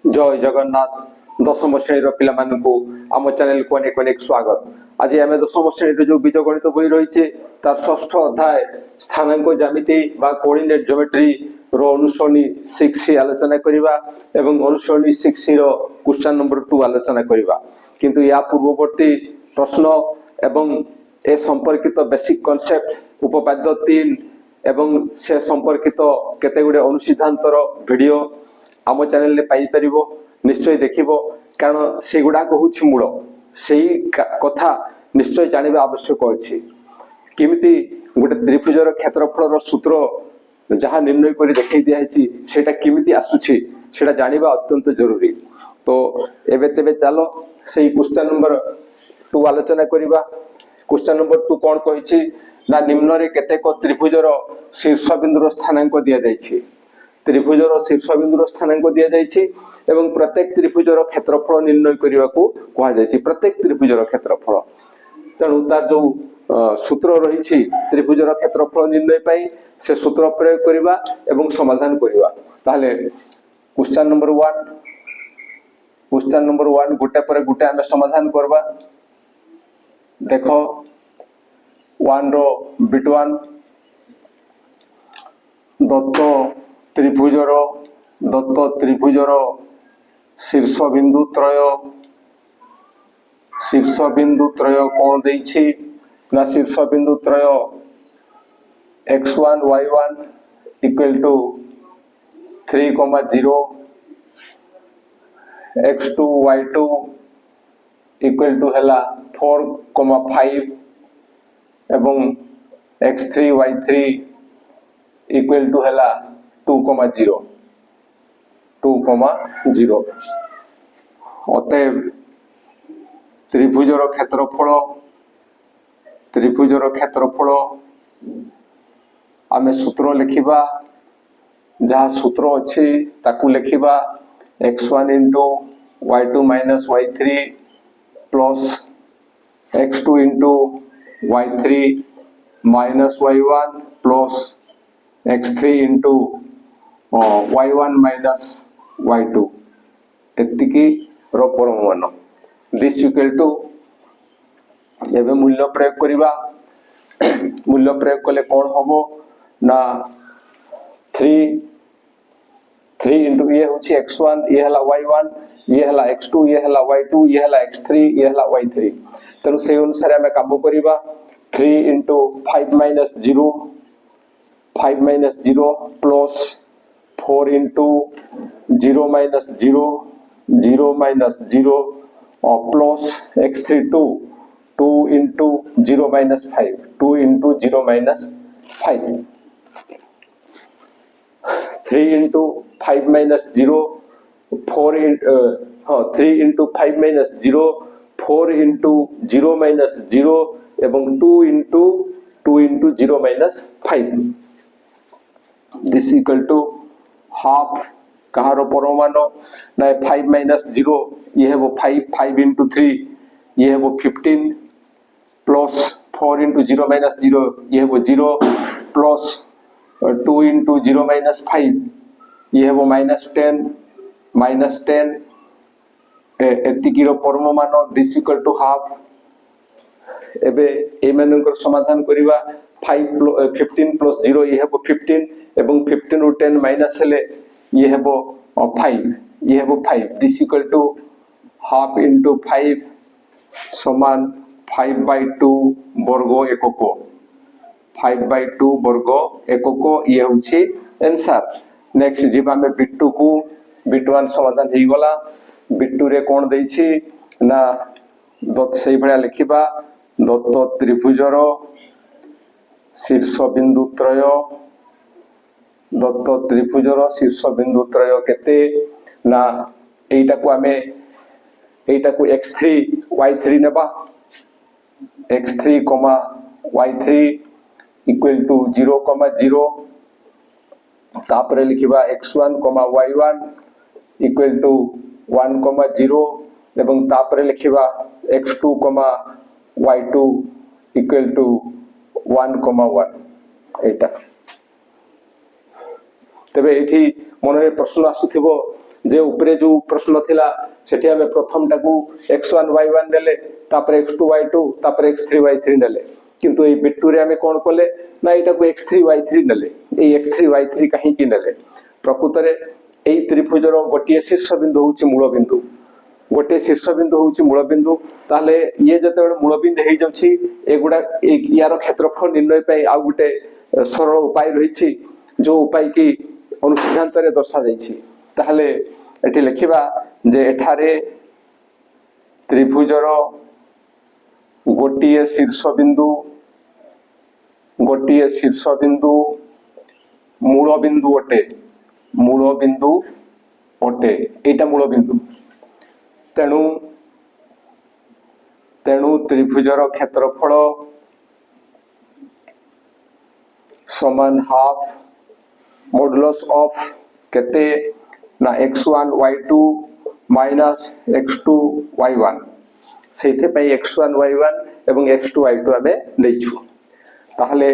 जय जगन्नाथ दशम श्रेणी पिला आम चैनल को अनेक अनेक स्वागत। आज आम दशम श्रेणी जो बीजगणित बही रही तार षष्ठ अध्याय स्थानांक ज्यामिति बा कोऑर्डिनेट ज्योमेट्री रो अनुश्रेणी 6 आलोचना करबा एवं अनुश्रेणी 6 रो क्वेश्चन नंबर 2 आलोचना करबा। किंतु या पूर्ववर्ती प्रश्न एवं ए संपर्कित बेसिक कॉन्सेप्ट उपपाद्य 3 एवं से संपर्कित केते गुडे अनुसिद्धांतर वीडियो आम चैनल ले पाई परिबो निश्चय देखिबो, कारण से गुडा को हुछि मूल सेही कथा निश्चय जानिबा आवश्यक अछि। किमिति गोटे त्रिभुजर क्षेत्रफल रो सूत्र जहाँ निर्णय करी देखै दिया हैछि सेटा किमिति आसुछि सेटा जानिबा अत्यंत जरूरी। तो एबे तेबे चलो सेही क्वेश्चन नंबर 2 आलोचना करिबा। क्वेश्चन नंबर 2 कोन कहिछि ना निम्न रे केतेक त्रिभुजर शीर्ष बिंदुर स्थानांक दिया जायछि। त्रिभुजर शीर्ष बिंदुर स्थानांक दिया जायछि एवं प्रत्येक त्रिभुजर क्षेत्रफल निर्णय करिवा को कहा जायछि। प्रत्येक त्रिभुजर क्षेत्रफल तेणु तार जो सूत्र रही त्रिभुजर क्षेत्रफल निर्णय पाई से सूत्र प्रयोग करिवा एवं समाधान करिवा। ताहले क्वेश्चन नंबर 1 गोटे पर गोटे आमे समाधान करबा। देखो 1 रो बिट 1 दत्त त्रिभुजर शीर्ष बिंदु त्रय कौन देछि ना शीर्ष बिंदु त्रय x1 y1 equal to 3,0 x2 y2 equal to हैला 4,5 एवं x3 y3 इक्वल टू हैला 2,0 अतएव त्रिभुजर क्षेत्रफल आमे सूत्र लिखिबा। जहाँ सूत्र अच्छी ताकू लिखिबा x1 into y2 minus y3 plus x2 into y3 minus y1 plus x3 into y1 minus y2 एतिकी रो परमान दिस इक्वल टू एबे मूल्य प्रयोग करिबा। मूल्य प्रयोग कले कोन होबो ना 3 इंटू ये होछि x1 ये हला y1 ये हला x2 ये हला y2 ये हला x3 ये हला y3। तनु से अनुसार हमें काम करिबा 3 into 5 minus 0 plus 4 into 0 minus 0 minus 0 और plus x3 2 into 0 minus 5 2 into 0 minus 5 3 into 5 minus 0 4 3 into 5 minus 0 4 into 0 minus 0 एवं 2 into 0 minus 5 this equal to half कहारो परमान ना 5 माइनस 0 ये है वो 5 इंटू 3 ये है वो 15 प्लस 4 इंटू 0 माइनस 0 ये है वो 0 प्लस 2 इंटू 0 माइनस 5 ये है वो माइनस 10 एतिकी रो परमान दिस इक्वल टू हाफ। एबे ए मानकर समाधान करिबा 15 प्लस 0 ये है वो 15 एवं 15 उ 10 माइनस हेले ये है वो 5 this equal to half into 5 समान 5/2 वर्ग एकक 5/2 वर्ग एकक ये होछि आंसर। नेक्स्ट जीवा में बिट 2 को बिट 1 समाधान हे गला। बिट 2 रे कोन दैछि ना दत्त सही भलिया लिखिबा दत्त त्रिभुजर शीर्ष बिंदु त्रय केते ना एटा को x3 y3 नेबा x3 y3 इक्वल टू 0,0 तापर लिखिबा x1 y1 इक्वल टू 1,0 एवं तापर लिखिबा x2 y2 इक्वल टू 1,1 एटा। तबे एठी मनरे प्रश्न आसुथिबो जे ऊपर जो प्रश्न थिला सेठी हमें प्रथम टाकू x1 y1 नेले तापर x2 y2 तापर x3 y3 नेले किंतु ए बिट्टू रे हमें कोन कोले ना एटा को x3 y3 नेले ए x3 y3 कहीं की नेले प्रकृत रे एई त्रिभुजर गोटिए शीर्ष बिंदु होची मूल बिंदु गोटे शीर्ष बिंदु होची मूल बिंदु ताले ये जते मूल बिंदु हे जाउची एगुडा यार क्षेत्रफल निर्णय पई आ गुटे सरल उपाय रहिछि जो उपाय की अनुसिद्धांत रे दर्शा जाइछि ताले एठी लिखिबा जे एठारे त्रिभुजर गोटिए शीर्ष बिंदु मूल बिंदु ओटे एटा मूल बिंदु तेणु त्रिभुजर क्षेत्रफल समान हाफ मॉडुलस ऑफ केते ना x1 y2 minus x2 y1 सेथे पई x1 y1 एवं x2 y2 हमें लेछु ताहले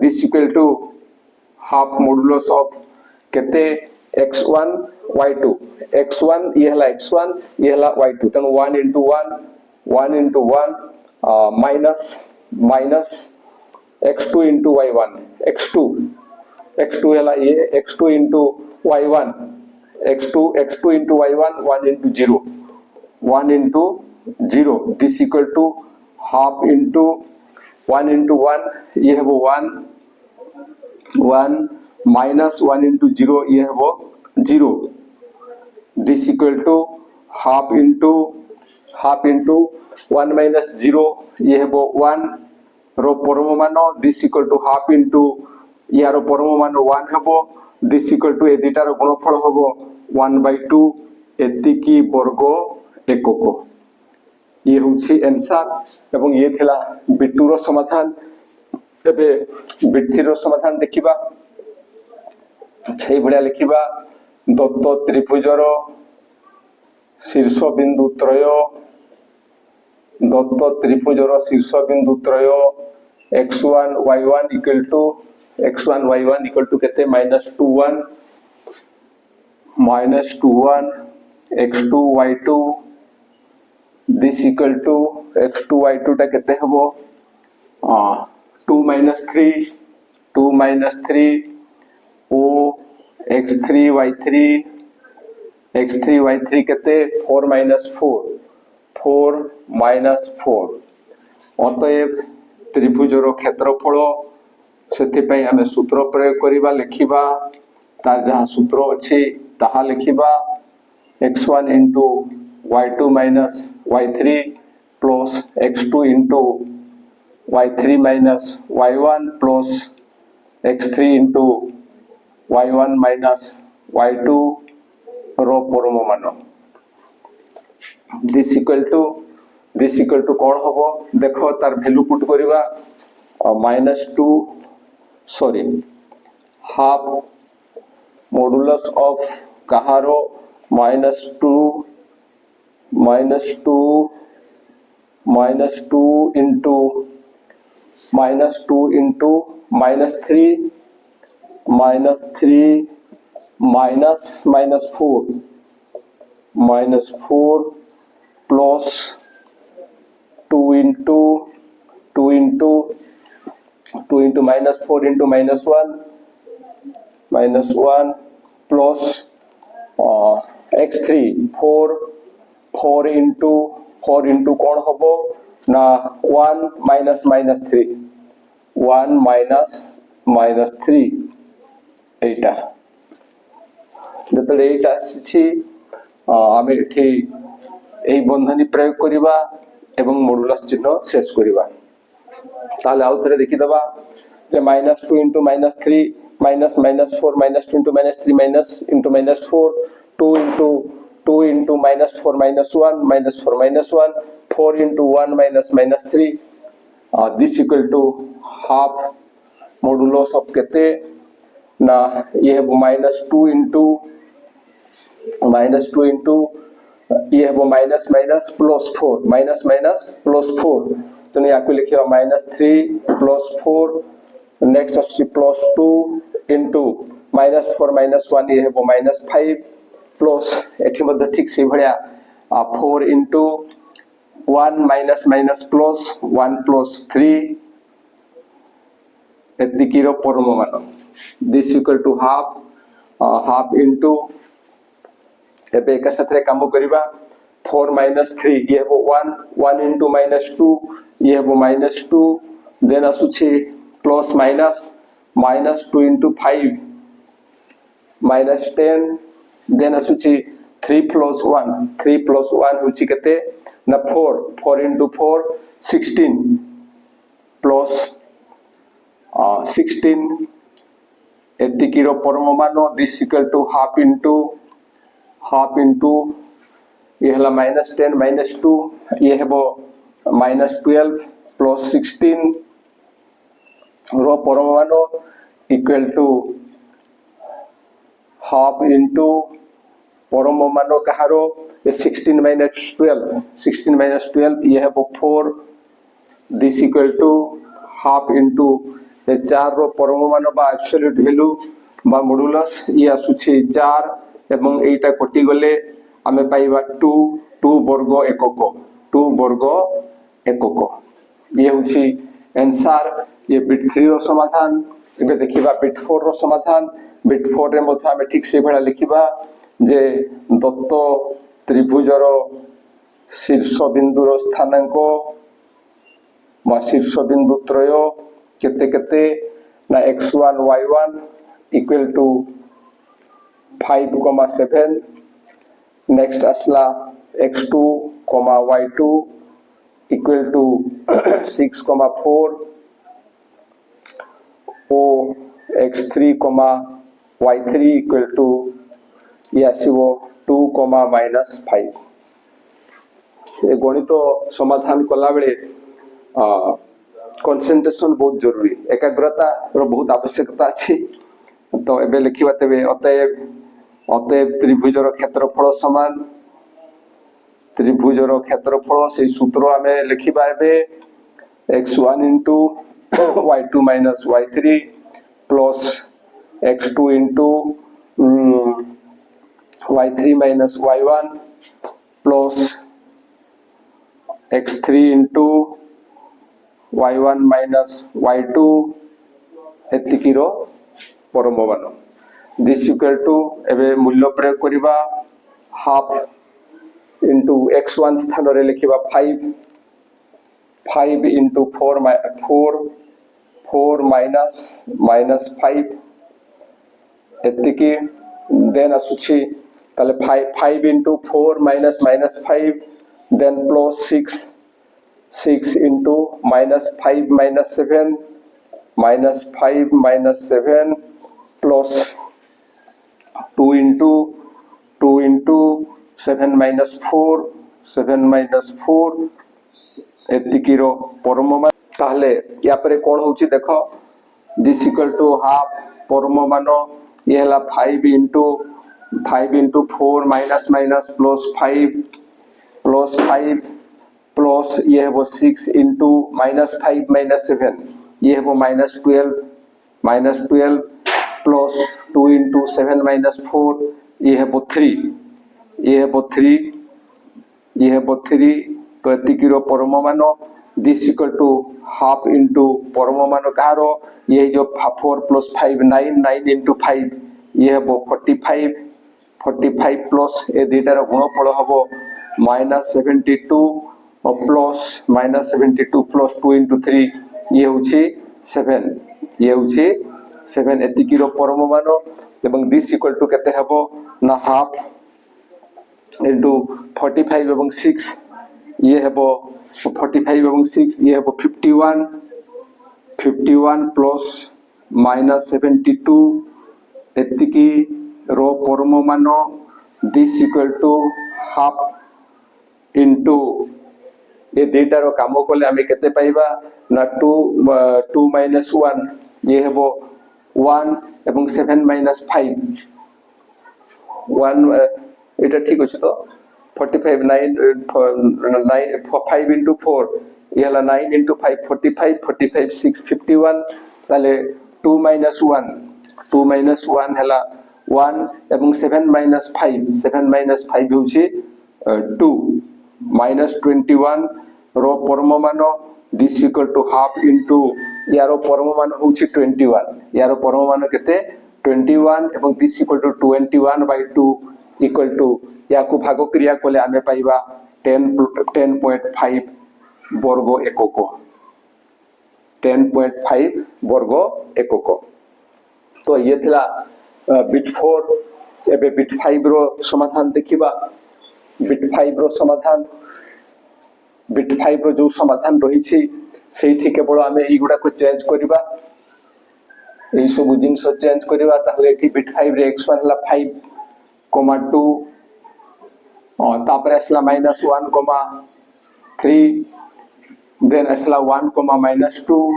this equal to half modulus of केते x1 y2 x1 ये हला x1 ये हला y2 तन 1 into 1 minus x2 into y1 x2 हला ये x2 into y1 x2 into y1 1 into 0 this equal to half into 1 into 1 ये है वो 1 minus 1 into 0 ये है वो 0 this equal to half into 1 minus 0 ये है वो 1 रो परम मान this equal to half into यार परम मान 1 है वो this equal to ए दुटार गुणफल हबो 1/2 एतिकी वर्ग एकक ये होछि आंसर एवं ये थिला बिट्टू रो समाधान एबे बिट्थी रो समाधान देखिबा छै बढिया लिखिबा दत्त त्रिभुजर शीर्ष बिंदु त्रय x1 y1 equal to केते -21 x2 y2 this equal to x2 y2 टा केते हबो 2 - 3 o x3 y3 केते 4 -4 अतएव त्रिभुजर क्षेत्रफल सेति पई हमें सूत्र प्रयोग करिबा लिखिबा तार जहा सूत्र अछि ताहा लिखिबा x1 into y2 minus y3 plus x2 into y3 minus y1 plus x3 into y1 minus y2 रो परम मान this equal to कौन हबो देखो तार वैल्यू पुट करिबा -2 सॉरी हाफ मॉडुलस ऑफ कहारो -2 into -3 -4 plus 2 into -4 into -1 plus x3 4 into कौन हबो ना 1 minus 3 एटा जतले एटा अछि आमे एठी एही बंधनी प्रयोग करिबा एवं मॉडुलस चिन्ह शेष करिबा ताले आउतरे देखि दबा जे -2 into -3 -4 -2 into -3 -4 2 into -4 -1 -4 4 into 1 -3 this equal to half modulus of केते ना ये है -2 into ये है माइनस प्लस 4 तो या को लिखिबा -3 + 4 नेक्स्ट अछि +2 into -4 -1 ये है -5 प्लस एठी मध्ये ठीक से भलिया 4 into 1 minus minus plus 1 plus 3 एतिकीरो परम मान this equal to half into एबे एक साथ काम करिबा 4 minus 3 ये हो 1 into minus 2 ये हो minus 2 देन आसुछि प्लस माइनस 2 into 5 minus 10 देन आसुछि 3 plus 1 होछि केते ना 4 into 4 16 plus 16 एतिकीरो परम मान this equal to half into ये हला -10 -2 ये हेबो -12 plus 16 रो परम मान इक्वल टू हाफ into परम मान कहारो 16 minus 12 ये हेबो 4 this equal to half into 4 रो परम मान बा एब्सोल्यूट वैल्यू बा मॉडुलस ये आसुछि 4 एवं एटा कटि गले आमे पाइबा 2 वर्ग एकक ये होछि आंसर ये बिट 3 रो समाधान एबे देखिबा बिट 4 रो समाधान बिट 4 रे मध्ये आमे ठीक से भेला लिखिबा जे दत्त त्रिभुजर शीर्ष बिंदुर स्थानांक वा शीर्ष बिंदु त्रय केते केते ना x1 y1 equal to 5,7 next असला x2, y2 इक्वल टू 6,4 ओ x3, y3 इक्वल टू ये आसीबो 2, -5 ए गणित समाधान कला बेले कंसंट्रेशन बहुत जरूरी एकाग्रता रो बहुत आवश्यकता अछि तो एबे लिखिबा तेबे अतएव त्रिभुजर क्षेत्रफल समान त्रिभुजर क्षेत्रफल से सूत्र आमे लिखिबा एबे x1 into y2 minus y3 plus x2 into y3 minus y1 plus x3 into y1 minus y2 एतिकीरो परम मान दिस इक्वल टू एबे मूल्य प्रयोग करिबा हाफ into x1 स्थान रे लिखिबा 5 into 4 minus 5 एतिकी देन आसुछि ताले 5 into 4 minus 5 then plus 6 into -5 -7 -5 -7 plus 2 into 7 minus 4 एतिकीरो परम मान ताहले या परे कोन होची देखो दिस इक्वल टू हाफ परम मान ये हला 5 into 4 minus plus 5 plus ये है वो 6 into -5 -7 ये है वो -12 plus 2 into 7 minus 4 ये है वो 3 तो एतिकीरो परम मान this equal to half into परम मान कहारो ये जो 4 plus 5 9 into 5 ये है वो 45 plus ए दीटार गुणफल हबो -72 और प्लस -72 plus 2 into 3 ये होछि 7 एतिकीरो परम मान एवं दिस इक्वल टू केते हबो ना हाफ into 45 एवं 6 ये हेबो 45 एवं 6 ये हेबो 51 plus -72 एतिकी रो परम मान this equal to half into ये डेटा रो काम कोले आमे केते पाइबा ना 2 minus 1 ये हेबो 1 एवं 7 minus 5 1 एटा ठीक अछि तो 45 5 into 4 ये हला 9 into 5 45 6 51 ताले 2 minus 1 हला 1 एवं 7 माइनस 5 होची 2 माइनस 21 रो परम मान this equal to half into यारो परम मान होची 21 यारो परम मान केते 21 एवं this equal to 21/2 equal to याकू भाग क्रिया कोले आमे पाइबा 10.5 वर्ग एकक 10.5 वर्ग एकक। तो ये थिला बिट 4 एबे बिट 5 रो समाधान देखिबा। बिट 5 रो समाधान बिट 5 रो जो समाधान रही छी सेठी केवल आमे ई गुडा को चेंज करबा ए सब जिंस चेंज करबा ताहले एठी बिट 5 रे x1 हला 5,2 और तापर असला -1,3 देन असला 1,-2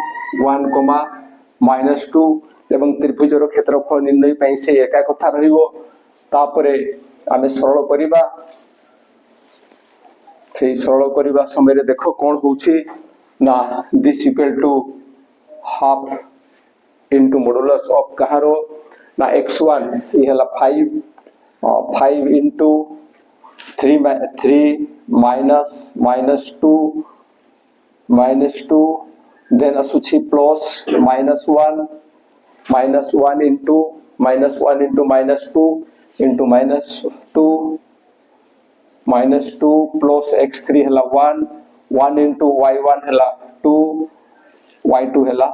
1,-2 एवं त्रिभुजर क्षेत्रफल निर्णय पई से एका कथा रहिबो। तापरे आमे सरल करिबा से सरल करिबा समय रे देखो कोन होउची ना this equal to half into modulus of कहारो ना x1 ये हला 5 इनटू 3 माइनस 2 देन असुची plus -1 into -2 into -2 plus x3 हला 1 इनटू y1 हला 2 y2 हला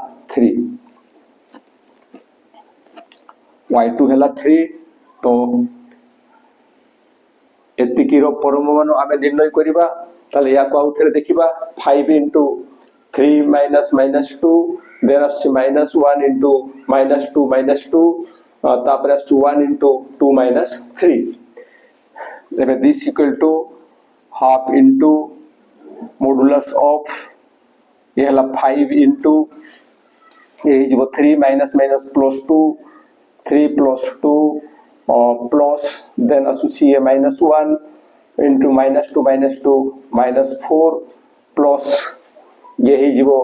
3 तो एतिकी रो परम मान आमे निर्णय करिबा ताले या को आउथरे देखिबा 5 इनटू 3 -2 देन असि -1 इनटू -2 तापर असि 1 इनटू 2 -3 एबे this equal to half into modulus of ये हला 5 इनटू ए जो 3 प्लस 2 3 प्लस 2 प्लस देन असुची -1 इनटू -2 -4 प्लस ये ही जीवो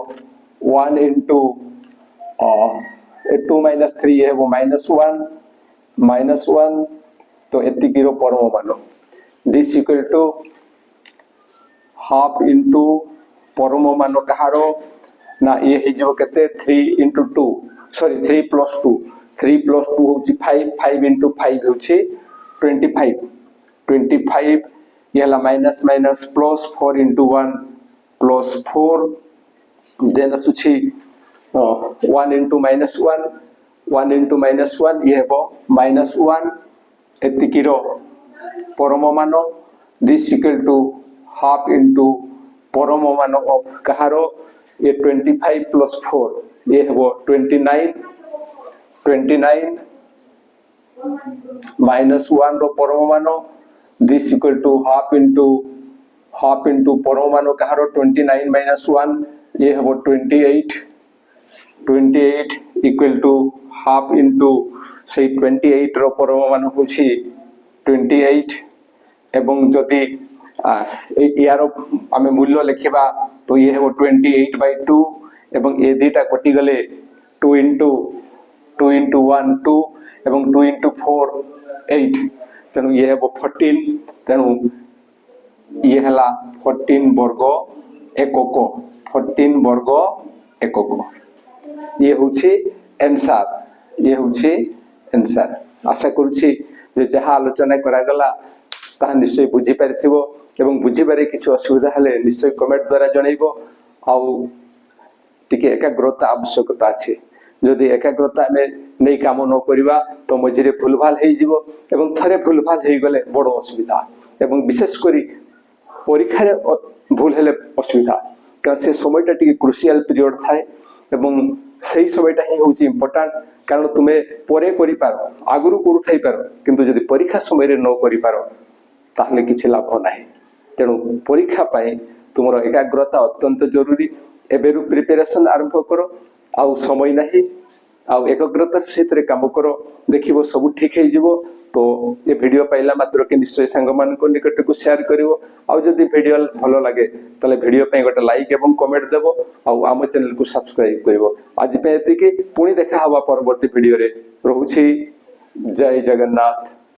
1 इनटू 2 -3 ये वो -1 तो एतिकी रो परम मान this equal to half into परम मान कहारो ना ये ही जीवो केते 3 इनटू 2 सॉरी 3 प्लस 2 होची 5 इनटू 5 होची 25 ये हला माइनस प्लस 4 इनटू 1 प्लस 4 देन असुची 1 इनटू -1 ये हेबो -1 एतिकी रो परम मान this equal to half into परम मान ऑफ कहारो ये 25 प्लस 4 ये हेबो 29 -1 रो परम मान this equal to half into परम मान कहारो 29 -1 ये हेबो 28 इक्वल टू हाफ इनटू से 28 रो परम मान होची 28 एवं जदि यार आमे मूल्य लिखिबा तो ये हेबो 28/2 एवं ए दुटा कटि गले 2 इनटू 1 2 एवं 2 इनटू 4 8 तेनु ये हेबो 14 तेनु ये हला 14 वर्ग एकक ये होची आंसर आशा करूची जे जहा आलोचना करा गला ता निश्चय बुझी पारिथिबो एवं बुझी बारे किछ असुविधा हले निश्चय कमेंट द्वारा जणाइबो आउ टिके एकाग्रता आवश्यकता अछि जदि एकाग्रता में नहीं काम न करिबा तो मझिरे भूलभाल हे जिवो एवं थरे भूलभाल हे गले बड़ असुविधा एवं विशेष करी परीक्षा रे भूल हेले असुविधा कारण से समयटा टिके क्रुशियल पीरियड थाए एवं सही समयटा ही होची इंपोर्टेंट कारण तुमे परे करि पारो आगुरु करू थाई पारो किंतु जदि परीक्षा समय रे न करि पारो ताहले किछि लाभ नाही तेणु परीक्षा पाई तुमरो एकाग्रता अत्यंत जरूरी एबेरु प्रिपरेशन आरंभ करो आउ समय नाही आउ एकाग्रता सहित काम करो देखिबो सब ठीक हे जिवो तो ये वीडियो पाइला मात्र के निश्चय सांग मान को निकट को शेयर करिवो आउ जदि वीडियो भलो लागे तले वीडियो पे गोटे लाइक एवं कमेंट देबो आउ आम चैनल को सब्सक्राइब करिवो आज पे एति कि पुणी देखा हवा परवर्ती वीडियो रे रहूछि जय जगन्नाथ।